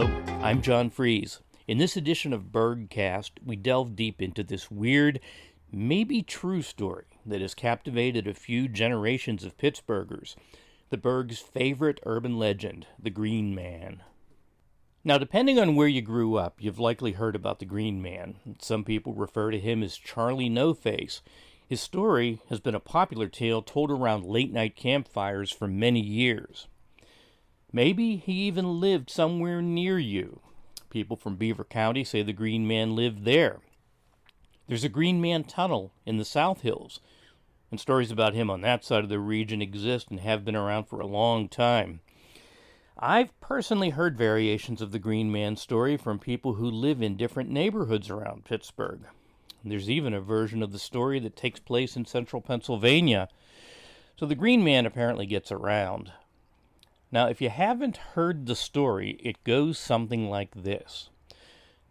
Hello, I'm John Fries. In this edition of BurghCast, we delve deep into this weird, maybe true story that has captivated a few generations of Pittsburghers, the Burgh's favorite urban legend, the Green Man. Now, depending on where you grew up, you've likely heard about the Green Man. Some people refer to him as Charlie No-Face. His story has been a popular tale told around late-night campfires for many years. Maybe he even lived somewhere near you. People from Beaver County say the Green Man lived there. There's a Green Man tunnel in the South Hills, and stories about him on that side of the region exist and have been around for a long time. I've personally heard variations of the Green Man story from people who live in different neighborhoods around Pittsburgh. There's even a version of the story that takes place in central Pennsylvania. So the Green Man apparently gets around. Now, if you haven't heard the story, it goes something like this.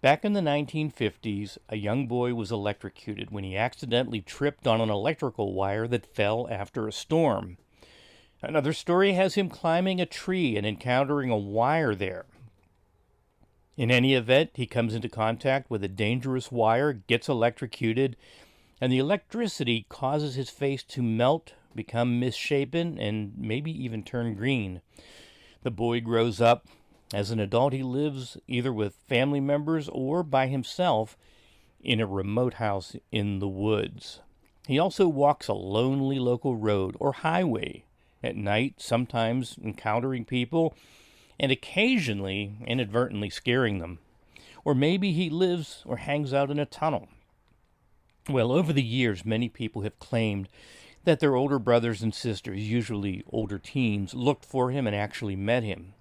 Back in the 1950s, a young boy was electrocuted when he accidentally tripped on an electrical wire that fell after a storm. Another story has him climbing a tree and encountering a wire there. In any event, he comes into contact with a dangerous wire, gets electrocuted, and the electricity causes his face to melt, become misshapen, and maybe even turn green. The boy grows up. As an adult, he lives either with family members or by himself in a remote house in the woods. He also walks a lonely local road or highway at night, sometimes encountering people and occasionally inadvertently scaring them. Or maybe he lives or hangs out in a tunnel. Well, over the years, many people have claimed that their older brothers and sisters, usually older teens, looked for him and actually met him.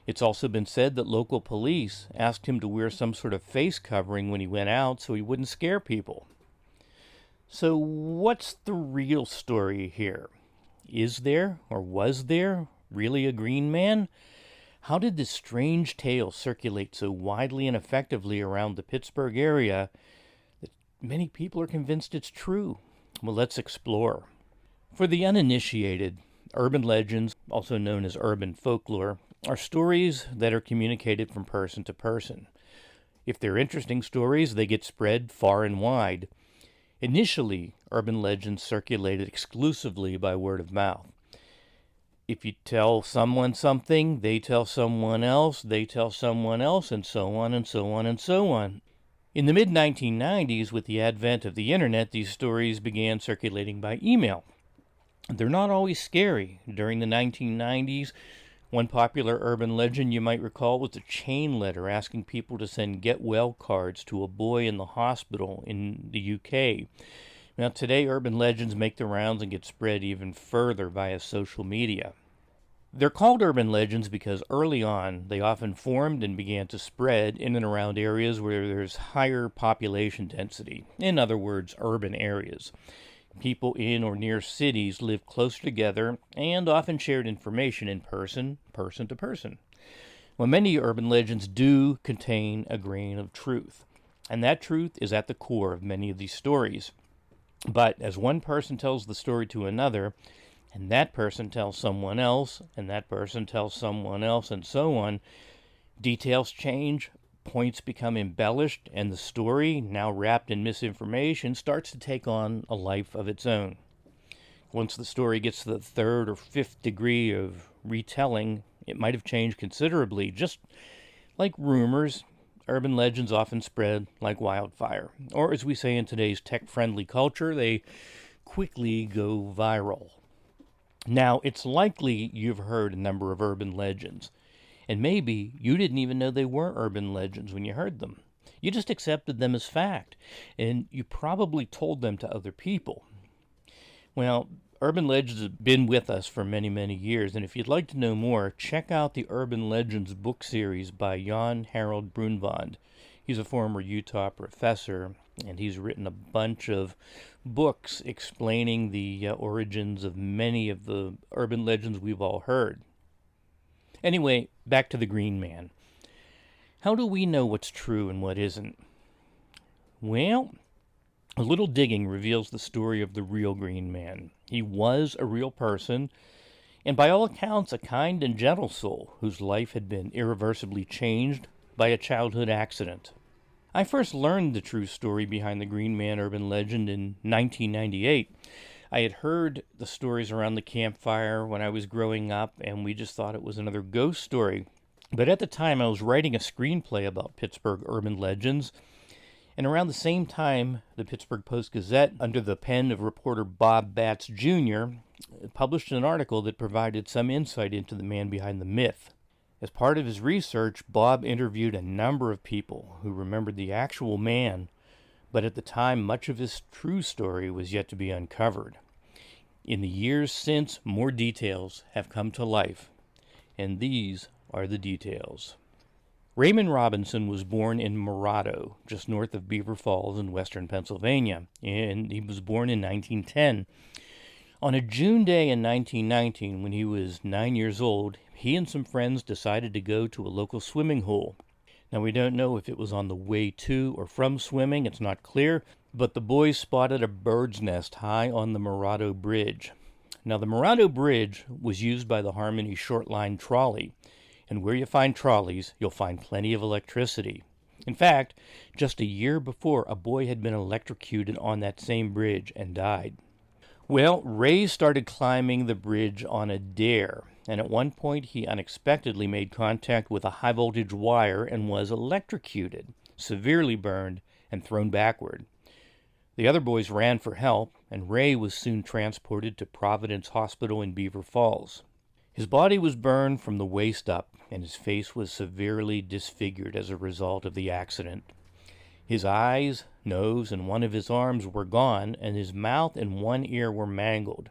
It's also been said that local police asked him to wear some sort of face covering when he went out so he wouldn't scare people. So what's the real story here? Is there, or was there, really a Green Man? How did this strange tale circulate so widely and effectively around the Pittsburgh area that many people are convinced it's true? Well, let's explore. For the uninitiated, urban legends, also known as urban folklore, are stories that are communicated from person to person. If they're interesting stories, they get spread far and wide. Initially, urban legends circulated exclusively by word of mouth. If you tell someone something, they tell someone else, they tell someone else, and so on and so on and so on. In the mid-1990s, with the advent of the internet, these stories began circulating by email. They're not always scary. During the 1990s, one popular urban legend you might recall was a chain letter asking people to send get-well cards to a boy in the hospital in the UK. Now, today, urban legends make the rounds and get spread even further via social media. They're called urban legends because early on, they often formed and began to spread in and around areas where there's higher population density. In other words, urban areas. People in or near cities lived close together and often shared information in person to person. Well, many urban legends do contain a grain of truth, and that truth is at the core of many of these stories. But as one person tells the story to another, and that person tells someone else, and that person tells someone else, and so on, details change, points become embellished, and the story, now wrapped in misinformation, starts to take on a life of its own. Once the story gets to the third or fifth degree of retelling, it might have changed considerably. Just like rumors, urban legends often spread like wildfire. Or as we say in today's tech-friendly culture, they quickly go viral. Now, it's likely you've heard a number of urban legends. And maybe you didn't even know they were urban legends when you heard them. You just accepted them as fact, and you probably told them to other people. Well, urban legends have been with us for many, many years, and if you'd like to know more, check out the Urban Legends book series by Jan Harold Brunvand. He's a former Utah professor, and he's written a bunch of books explaining the origins of many of the urban legends we've all heard. Anyway, back to the Green Man. How do we know what's true and what isn't? Well, a little digging reveals the story of the real Green Man. He was a real person. and by all accounts a kind and gentle soul whose life had been irreversibly changed by a childhood accident. I first learned the true story behind the Green Man urban legend in 1998. I had heard the stories around the campfire when I was growing up, and we just thought it was another ghost story. But at the time, I was writing a screenplay about Pittsburgh urban legends, and around the same time, the Pittsburgh Post-Gazette, under the pen of reporter Bob Batts Jr., published an article that provided some insight into the man behind the myth. As part of his research, Bob interviewed a number of people who remembered the actual man, but at the time, much of his true story was yet to be uncovered. In the years since, more details have come to life, and these are the details. Raymond Robinson was born in Morado, just north of Beaver Falls in western Pennsylvania, and he was born in 1910. On a June day in 1919, when he was 9 years old, he and some friends decided to go to a local swimming hole. Now, we don't know if it was on the way to or from swimming, it's not clear, but the boys spotted a bird's nest high on the Morado Bridge. Now, the Morado Bridge was used by the Harmony Short Line trolley, and where you find trolleys, you'll find plenty of electricity. In fact, just a year before, a boy had been electrocuted on that same bridge and died. Well, Ray started climbing the bridge on a dare, and at one point he unexpectedly made contact with a high-voltage wire and was electrocuted, severely burned, and thrown backward. The other boys ran for help, and Ray was soon transported to Providence Hospital in Beaver Falls. His body was burned from the waist up, and his face was severely disfigured as a result of the accident. His eyes, nose, and one of his arms were gone, and his mouth and one ear were mangled.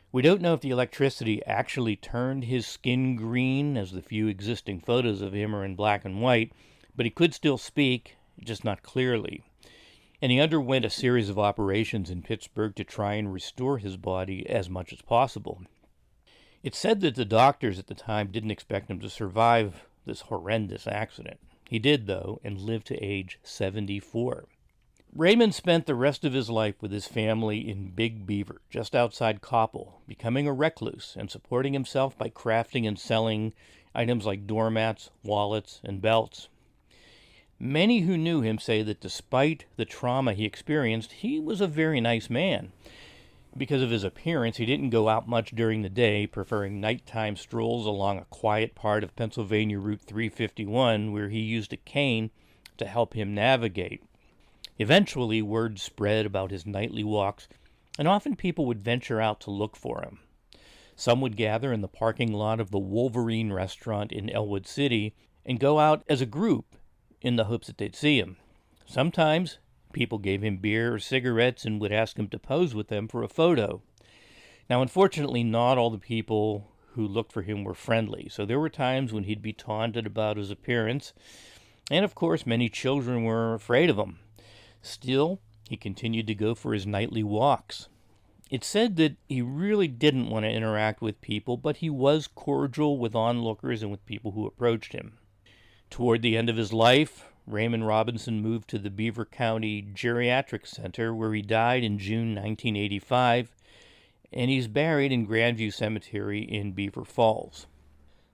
We don't know if the electricity actually turned his skin green, as the few existing photos of him are in black and white, but he could still speak, just not clearly. And he underwent a series of operations in Pittsburgh to try and restore his body as much as possible. It's said that the doctors at the time didn't expect him to survive this horrendous accident. He did, though, and lived to age 74. Raymond spent the rest of his life with his family in Big Beaver, just outside Coppell, becoming a recluse and supporting himself by crafting and selling items like doormats, wallets, and belts. Many who knew him say that despite the trauma he experienced, he was a very nice man. Because of his appearance, he didn't go out much during the day, preferring nighttime strolls along a quiet part of Pennsylvania Route 351, where he used a cane to help him navigate. Eventually, word spread about his nightly walks, and often people would venture out to look for him. Some would gather in the parking lot of the Wolverine restaurant in Elwood City and go out as a group in the hopes that they'd see him. Sometimes people gave him beer or cigarettes and would ask him to pose with them for a photo. Now, unfortunately, not all the people who looked for him were friendly, so there were times when he'd be taunted about his appearance, and of course many children were afraid of him. Still, he continued to go for his nightly walks. It's said that he really didn't want to interact with people, but he was cordial with onlookers and with people who approached him. Toward the end of his life, Raymond Robinson moved to the Beaver County Geriatric Center, where he died in June 1985, and he's buried in Grandview Cemetery in Beaver Falls.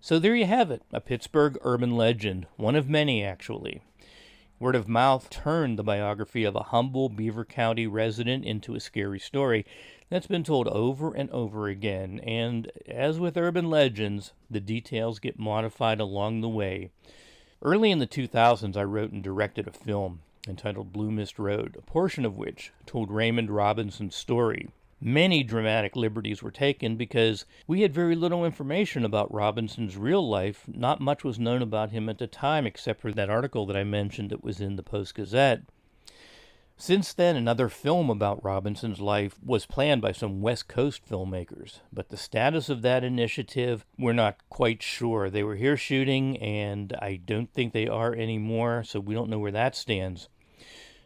So there you have it, a Pittsburgh urban legend, one of many actually. Word of mouth turned the biography of a humble Beaver County resident into a scary story that's been told over and over again, and as with urban legends, the details get modified along the way. Early in the 2000s, I wrote and directed a film entitled Blue Mist Road, a portion of which told Raymond Robinson's story. Many dramatic liberties were taken because we had very little information about Robinson's real life. Not much was known about him at the time, except for that article that I mentioned that was in the Post-Gazette. Since then, another film about Robinson's life was planned by some West Coast filmmakers, but the status of that initiative, we're not quite sure. They were here shooting, and I don't think they are anymore, so we don't know where that stands.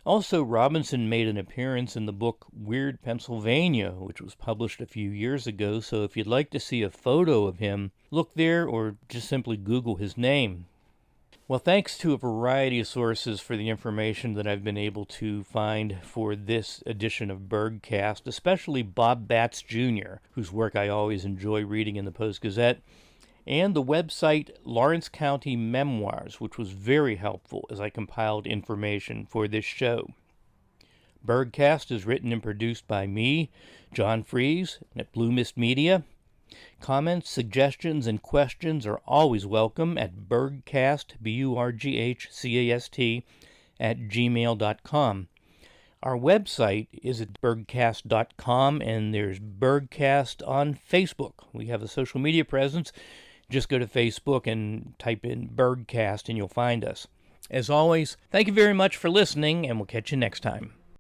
Also, Robinson made an appearance in the book Weird Pennsylvania, which was published a few years ago, so if you'd like to see a photo of him, look there or just simply Google his name. Well, thanks to a variety of sources for the information that I've been able to find for this edition of BurghCast, especially Bob Batts Jr., whose work I always enjoy reading in the Post-Gazette, and the website Lawrence County Memoirs, which was very helpful as I compiled information for this show. BurghCast is written and produced by me, John Fries, at Blue Mist Media. Comments, suggestions, and questions are always welcome at BurghCast, BurghCast, @gmail.com. Our website is at BurghCast.com, and there's BurghCast on Facebook. We have a social media presence. Just go to Facebook and type in BurghCast, and you'll find us. As always, thank you very much for listening, and we'll catch you next time.